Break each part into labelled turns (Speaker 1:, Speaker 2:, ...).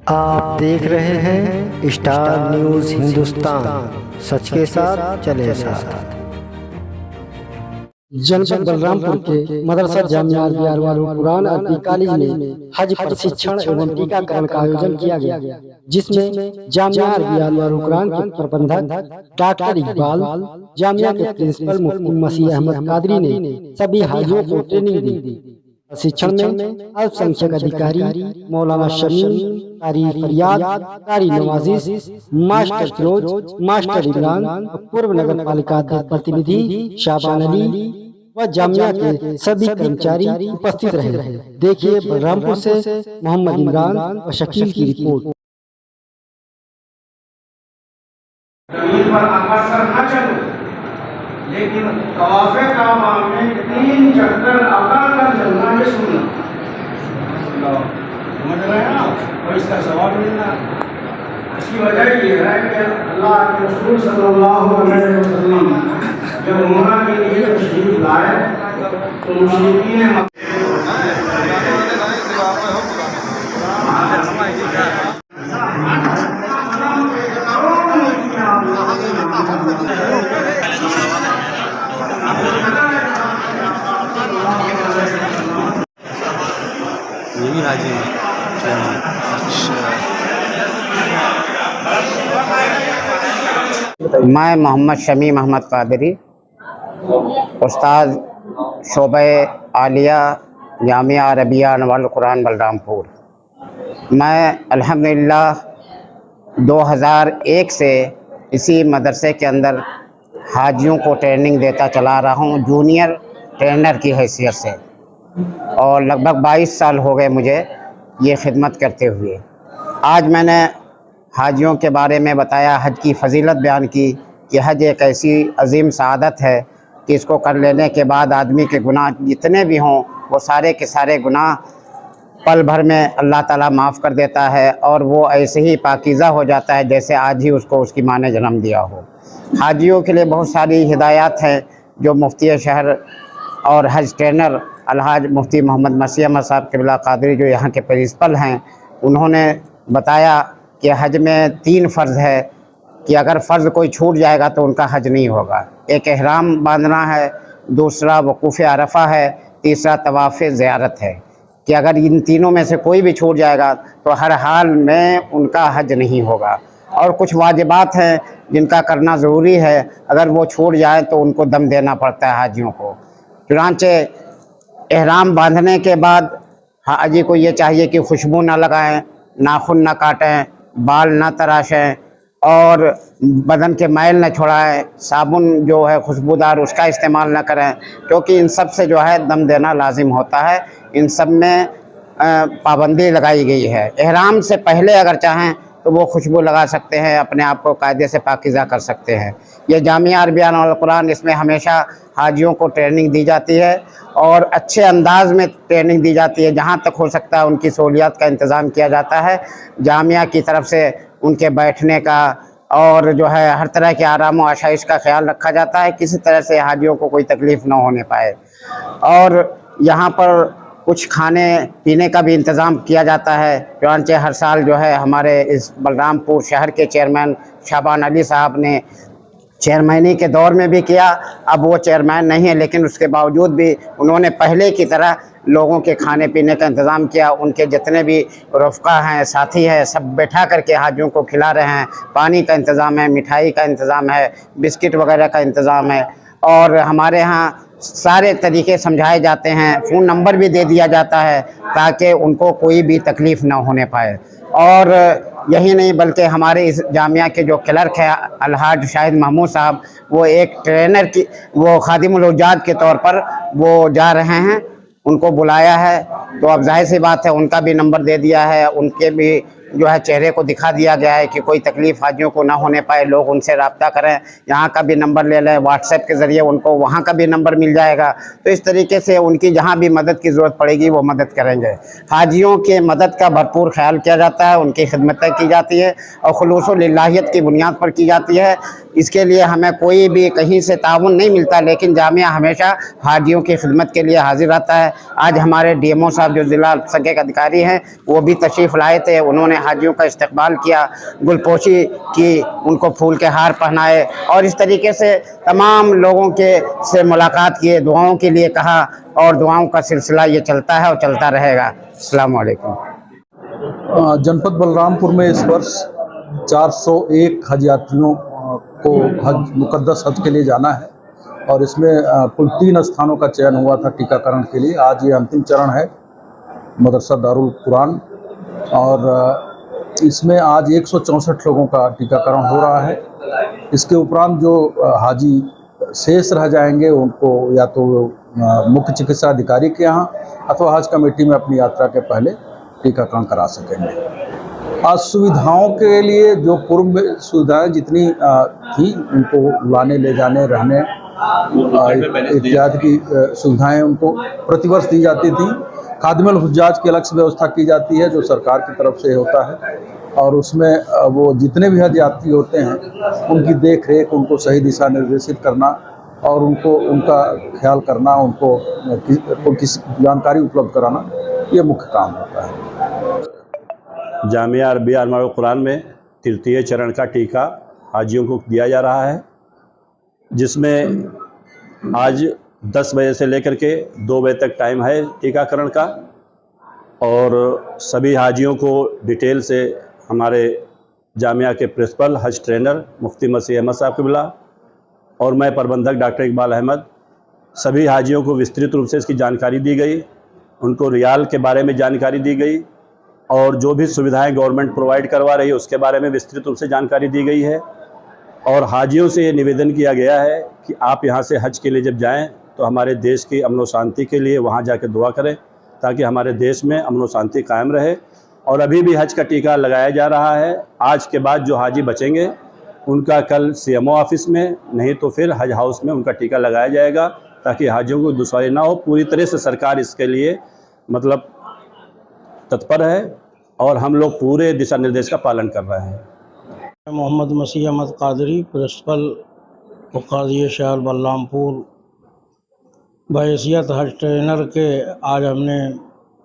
Speaker 1: आप देख रहे हैं स्टार न्यूज़ हिंदुस्तान, सच के साथ चले साथ।
Speaker 2: जनपद बलरामपुर के मदरसा जामिया कुरान अरबी कॉलेज में हज प्रशिक्षण एवं टीकाकरण का आयोजन किया गया, जिसमें जामिया कुरान के प्रबंधक डॉक्टर इकबाल, जामिया के प्रिंसिपल मुफ्ती मसीह अहमद कादरी ने सभी हाजियों को ट्रेनिंग दी। प्रशिक्षण में अल्पसंख्यक अधिकारी मौलाना शमीम, कारी फरियाद, कारी नवाजिश, मास्टर फिरोज, मास्टर इमरान, पूर्व नगर पालिका प्रतिनिधि शाबान अली व जामिया के सभी कर्मचारी उपस्थित रहे। देखिए बलरामपुर से मोहम्मद इमरान व शकील की रिपोर्ट।
Speaker 3: लेकिन तवाफ़े काबा में 3 चक्कर लगाकर चलना, ये सुनना, समझ रहे हैं आप, और इसका सवाब मिलना। इसकी वजह ये है कि अल्लाह के रसूल सल्लल्लाहु अलैहि वसल्लम जब उम्रा के लिए तशरीफ लाए तो मुशरिकीन
Speaker 4: ये भी हाजी
Speaker 5: मैं मोहम्मद शमीम अहमद कादरी, उस्ताद शोबे आलिया जामिया अरबिया अनवारुल कुरान बलरामपुर। मैं अल्हम्दुलिल्लाह 2001 से इसी मदरसे के अंदर हाजियों को ट्रेनिंग देता चला रहा हूँ, जूनियर ट्रेनर की हैसियत से, और लगभग 22 साल हो गए मुझे ये खिदमत करते हुए। आज मैंने हाजियों के बारे में बताया, हज की फ़जीलत बयान की कि हज एक ऐसी अजीम सआदत है कि इसको कर लेने के बाद आदमी के गुनाह जितने भी हों वो सारे के सारे गुनाह पल भर में अल्लाह ताला माफ़ कर देता है, और वो ऐसे ही पाकीज़ा हो जाता है जैसे आज ही उसको उसकी माँ ने जन्म दिया हो। हाजियों के लिए बहुत सारी हिदायत हैं जो मुफ्ती शहर और हज ट्रेनर अलहाज मुफ्ती मोहम्मद मसीह अहमद साहब क़िबला कादरी, जो यहाँ के प्रिंसिपल हैं, उन्होंने बताया कि हज में 3 फ़र्ज़ है कि अगर फ़र्ज़ कोई छूट जाएगा तो उनका हज नहीं होगा। एक एहराम बांधना है, दूसरा वक़ूफ़ अरफ़ा है, तीसरा तवाफ़ ज़ियारत है, कि अगर इन तीनों में से कोई भी छूट जाएगा तो हर हाल में उनका हज नहीं होगा। और कुछ वाजिबात हैं जिनका करना ज़रूरी है, अगर वो छूट जाए तो उनको दम देना पड़ता है हाजियों को। चुनांचे एहराम बांधने के बाद हाजी को ये चाहिए कि खुशबू ना लगाएं, नाखून ना काटें, बाल ना तराशें, और बदन के मैल न छुड़ाएं, साबुन जो है खुशबूदार उसका इस्तेमाल ना करें, क्योंकि इन सब से जो है दम देना लाजिम होता है। इन सब में पाबंदी लगाई गई है। एहराम से पहले अगर चाहें तो वो खुशबू लगा सकते हैं, अपने आप को कायदे से पाकीज़ा कर सकते हैं। ये जामिया अरबिया अनवारुल कुरान, इसमें हमेशा हाजियों को ट्रेनिंग दी जाती है और अच्छे अंदाज में ट्रेनिंग दी जाती है। जहाँ तक हो सकता है उनकी सहूलियत का इंतज़ाम किया जाता है जामिया की तरफ से, उनके बैठने का और जो है हर तरह के आराम व आसाइश का ख्याल रखा जाता है, किसी तरह से हाजियों को कोई तकलीफ़ ना होने पाए। और यहाँ पर कुछ खाने पीने का भी इंतज़ाम किया जाता है। चुनांचे हर साल जो है हमारे इस बलरामपुर शहर के चेयरमैन शाबान अली साहब ने चेयरमैनी के दौर में भी किया। अब वो चेयरमैन नहीं है, लेकिन उसके बावजूद भी उन्होंने पहले की तरह लोगों के खाने पीने का इंतज़ाम किया। उनके जितने भी रफ़्क़ा हैं, साथी हैं, सब बैठा करके हाजियों को खिला रहे हैं। पानी का इंतज़ाम है, मिठाई का इंतज़ाम है, बिस्किट वगैरह का इंतज़ाम है, और हमारे यहाँ सारे तरीके समझाए जाते हैं। फ़ोन नंबर भी दे दिया जाता है ताकि उनको कोई भी तकलीफ़ ना होने पाए। और यही नहीं बल्कि हमारे इस जामिया के जो क्लर्क है अलहाज शाहिद महमूद साहब, वो एक ट्रेनर की, वो खादिमुल हुज्जाज के तौर पर वो जा रहे हैं, उनको बुलाया है। तो अब जाहिर सी बात है उनका भी नंबर दे दिया है, उनके भी जो है चेहरे को दिखा दिया गया है कि कोई तकलीफ़ हाजियों को ना होने पाए, लोग उनसे रब्ता करें। यहाँ का भी नंबर ले लें, व्हाट्सएप के ज़रिए उनको वहाँ का भी नंबर मिल जाएगा। तो इस तरीके से उनकी जहाँ भी मदद की ज़रूरत पड़ेगी वो मदद करेंगे। हाजियों के मदद का भरपूर ख्याल किया जाता है, उनकी खिदमत की जाती है और खुलूस व लिल्लाहियत की बुनियाद पर की जाती है। इसके लिए हमें कोई भी कहीं से ताउन नहीं मिलता, लेकिन जामिया हमेशा हाजियों की खिदमत के लिए हाजिर रहता है। आज हमारे DMO साहब जो ज़िला अल्पसंख्यक अधिकारी हैं वो भी तशरीफ़ लाए थे, उन्होंने उन्होंने हाजियों का इस्तकबाल किया, गुलपोशी की, उनको फूल के हार पहनाए और इस तरीके से तमाम लोगों के से मुलाकात किए, दुआओं के लिए कहा और दुआओं का सिलसिला ये चलता है और चलता रहेगा। अस्सलाम वालेकुम।
Speaker 6: जनपद बलरामपुर में इस वर्ष 401 हज यात्रियों को हज मुकद्दस हज के लिए जाना है और इसमें कुल 3 स्थानों का चयन हुआ था टीकाकरण के लिए। आज ये अंतिम चरण है मदरसा दारुल कुरान और इसमें आज 164 लोगों का टीकाकरण हो रहा है। इसके उपरांत जो हाजी शेष रह जाएंगे उनको या तो मुख्य चिकित्सा अधिकारी के यहाँ अथवा हज कमेटी में अपनी यात्रा के पहले टीकाकरण करा सकेंगे। आज सुविधाओं के लिए जो पूर्व में सुविधाएं जितनी थी उनको लाने ले जाने रहने इत्यादि की सुविधाएं उनको प्रतिवर्ष दी जाती थी। खादिमुल हुज्जाज की अलग से व्यवस्था की जाती है जो सरकार की तरफ से होता है और उसमें वो जितने भी हज यात्री होते हैं उनकी देख रेख, उनको सही दिशा निर्देशित करना और उनको उनका ख्याल करना, उनको किसी जानकारी उपलब्ध कराना, ये मुख्य काम होता है।
Speaker 7: जामिया अरबिया अनवारुल कुरान में तृतीय चरण का टीका हाजियों को दिया जा रहा है, जिसमें आज 10 बजे से लेकर के 2 बजे तक टाइम है टीकाकरण का और सभी हाजियों को डिटेल से हमारे जामिया के प्रिंसिपल हज ट्रेनर मुफ्ती मसीह अहमद साहब क़िबला और मैं प्रबंधक डॉक्टर इकबाल अहमद, सभी हाजियों को विस्तृत रूप से इसकी जानकारी दी गई, उनको रियाल के बारे में जानकारी दी गई और जो भी सुविधाएं गवर्नमेंट प्रोवाइड करवा रही है उसके बारे में विस्तृत रूप से जानकारी दी गई है। और हाजियों से ये निवेदन किया गया है कि आप यहाँ से हज के लिए जब जाएं तो हमारे देश की अमन व शांति के लिए वहाँ जाकर दुआ करें ताकि हमारे देश में अमन व शांति कायम रहे। और अभी भी हज का टीका लगाया जा रहा है। आज के बाद जो हाजी बचेंगे उनका कल CMO ऑफिस में, नहीं तो फिर हज हाउस में उनका टीका लगाया जाएगा ताकि हाजियों को दुश्वारी ना हो। पूरी तरह से सरकार इसके लिए मतलब तत्पर है और हम लोग पूरे दिशा निर्देश का पालन कर रहे हैं।
Speaker 8: मोहम्मद मसीह अहमद कादरी, प्रिंसिपल क़ाज़ी शहर बलरामपुर, बहैसियत हज ट्रेनर के आज हमने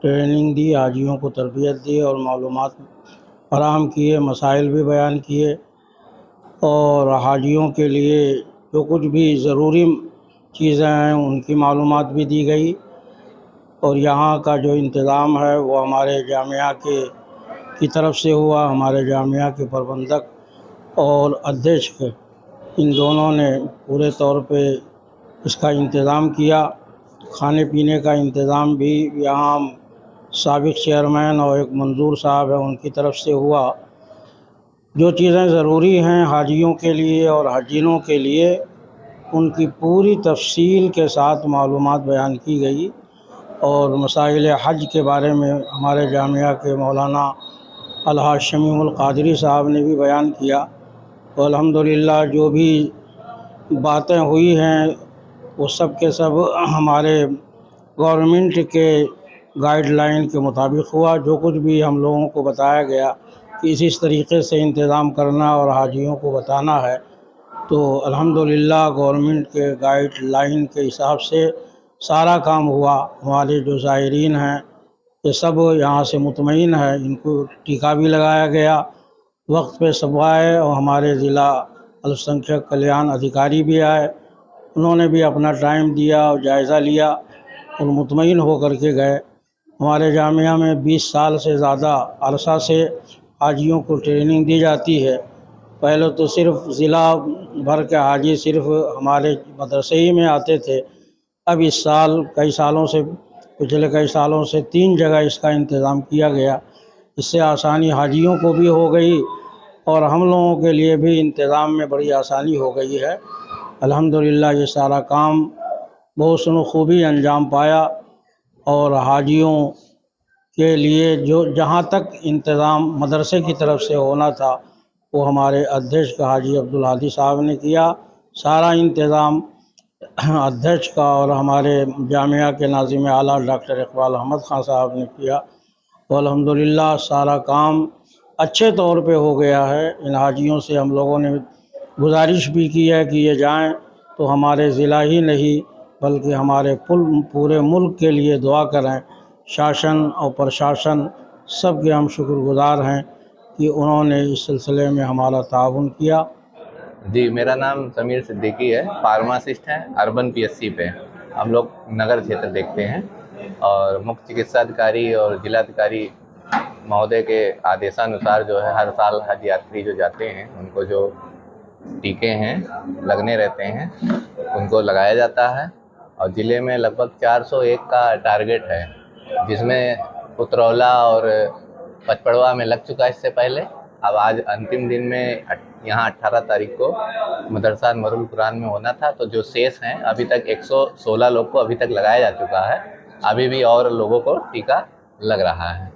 Speaker 8: ट्रेनिंग दी, हाजियों को तरबियत दी और मालूमात फराहम किए, मसाइल भी बयान किए और हाजियों के लिए जो कुछ भी ज़रूरी चीज़ें हैं उनकी मालूमात भी दी गई। और यहाँ का जो इंतज़ाम है वो हमारे जामिया की तरफ से हुआ। हमारे जामिया के प्रबंधक और अध्यक्ष इन दोनों ने पूरे तौर पे इसका इंतज़ाम किया। खाने पीने का इंतज़ाम भी यहाँ साबिक़ चेयरमैन और एक मंजूर साहब है उनकी तरफ से हुआ। जो चीज़ें ज़रूरी हैं हाजियों के लिए और हाजिनों के लिए उनकी पूरी तफसील के साथ मालूमात बयान की गई और मसाइल हज के बारे में हमारे जामिया के मौलाना अलहाज शमीउल क़ादरी साहब ने भी बयान किया। तो अल्हम्दुलिल्लाह जो भी बातें हुई हैं वो सब के सब हमारे गवर्नमेंट के गाइडलाइन के मुताबिक हुआ। जो कुछ भी हम लोगों को बताया गया कि इस तरीक़े से इंतज़ाम करना और हाजियों को बताना है, तो अल्हम्दुलिल्लाह गवर्नमेंट के गाइडलाइन के हिसाब से सारा काम हुआ। हमारे जो ज़ायरीन हैं ये सब यहाँ से मुतमईन है, इनको टीका भी लगाया गया, वक्त पे सब आए और हमारे ज़िला अल्पसंख्यक कल्याण अधिकारी भी आए, उन्होंने भी अपना टाइम दिया और जायज़ा लिया और मुतमईन होकर के गए। हमारे जामिया में 20 साल से ज़्यादा अरसा से हाजियों को ट्रेनिंग दी जाती है। पहले तो सिर्फ़ ज़िला भर के हाजी सिर्फ़ हमारे मदरसे ही में आते थे। अब इस साल पिछले कई सालों से 3 जगह इसका इंतज़ाम किया गया। इससे आसानी हाजियों को भी हो गई और हम लोगों के लिए भी इंतज़ाम में बड़ी आसानी हो गई है। अल्हम्दुलिल्लाह ये सारा काम बहुत सुनूख़ूबी अंजाम पाया और हाजियों के लिए जो जहाँ तक इंतज़ाम मदरसे की तरफ से होना था वो हमारे अध्यक्ष हाजी अब्दुल हादी साहब ने किया। सारा इंतज़ाम अध्यक्ष का और हमारे जामिया के नाज़िम आला डॉक्टर इकबाल अहमद खान साहब ने किया। तो अल्हम्दुलिल्लाह सारा काम अच्छे तौर पे हो गया है। इन हाजियों से हम लोगों ने गुजारिश भी की है कि ये जाएं तो हमारे ज़िला ही नहीं बल्कि हमारे पूरे मुल्क के लिए दुआ करें। शासन और प्रशासन सब के हम शुक्रगुज़ार हैं। कि उन्होंने इस सिलसिले में हमारा ताउन किया।
Speaker 4: जी, मेरा नाम समीर सिद्दीकी है, फार्मासिस्ट हैं, अर्बन पीएससी पे। हम लोग नगर क्षेत्र देखते हैं और मुख्य चिकित्साधिकारी और जिलाधिकारी महोदय के आदेशानुसार जो है हर साल हज यात्री जो जाते हैं उनको जो टीके हैं लगने रहते हैं उनको लगाया जाता है। और ज़िले में लगभग 401 का टारगेट है, जिसमें उतरौला और पचपड़वा में लग चुका है इससे पहले। अब आज अंतिम दिन में यहाँ 18 तारीख को मदरसा नूरुल कुरान में होना था, तो जो शेष हैं अभी तक 116 लोग को अभी तक लगाया जा चुका है। अभी भी और लोगों को टीका लग रहा है।